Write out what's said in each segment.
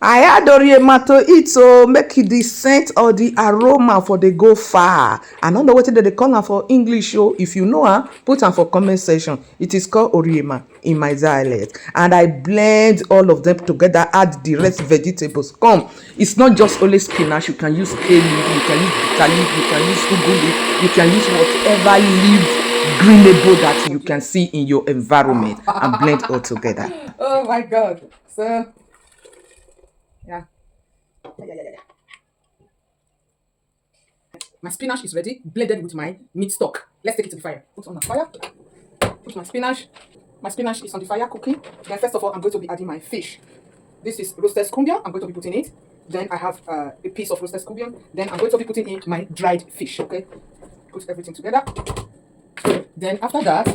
I add Oriema to it so make the scent or the aroma for the go far. I don't know what they call am for English o. If you know am, put am for comment section. It is called Oriema in my dialect. And I blend all of them together, add the rest vegetables. Come, it's not just only spinach. You can use kale leaf, you can use bitter leaf, you can use ugu leaf, you can use whatever leaf greenable that you can see in your environment and blend all together. Oh my god. So yeah. Yeah. My spinach is ready, blended with my meat stock. Let's take it to the fire. Put on the fire. Put my spinach. My spinach is on the fire cooking. Then first of all, I'm going to be adding my fish. This is roasted scumpion. I'm going to be putting it. Then I have a piece of roasted scumpion. Then I'm going to be putting in my dried fish. Okay. Put everything together. Then after that,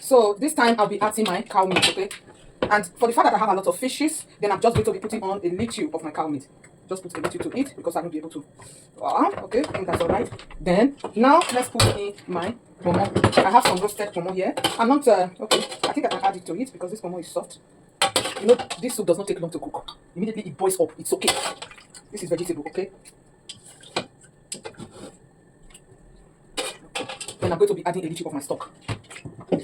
so this time I'll be adding my cow meat. Okay. And for the fact that I have a lot of fishes, then I'm just going to be putting on a little of my cow meat. Just put a little to it because I won't be able to. Okay, I think that's all right. Then now let's put in my pomo. I have some roasted pomo here. I'm not okay. I think I can add it to it because this pomo is soft. You know, this soup does not take long to cook. Immediately it boils up. It's okay. This is vegetable. Okay. Then I'm going to be adding a little of my stock. This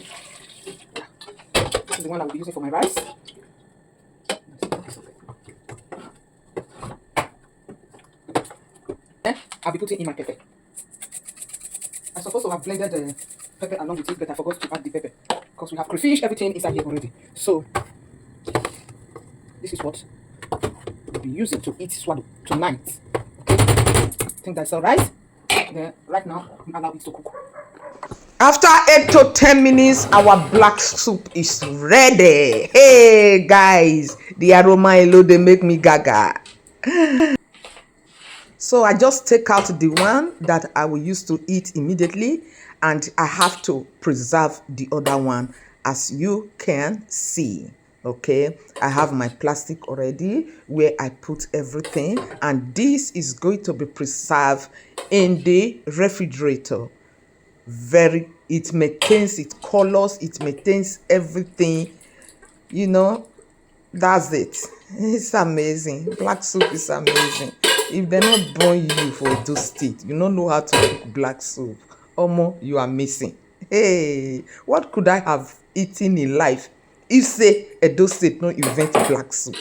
is the one I will be using for my rice. Then I'll be putting in my pepper. I'm supposed to have blended the pepper along with it, but I forgot to add the pepper because we have crayfish, everything inside here already. So this is what we'll be using to eat swallow tonight. Okay, I think that's all right. Then right now we allow it to cook. After 8 to 10 minutes, our black soup is ready. Hey guys, the aroma alone they make me gaga. So I just take out the one that I will use to eat immediately, and I have to preserve the other one, as you can see. Okay, I have my plastic already where I put everything, and this is going to be preserved in the refrigerator. It maintains its colors, it maintains everything, you know. That's it. It's amazing. Black soup is amazing. If they're not born you for Edo State, you don't know how to cook black soup. Omo, you are missing. Hey, what could I have eaten in life if say Edo State no invent black soup?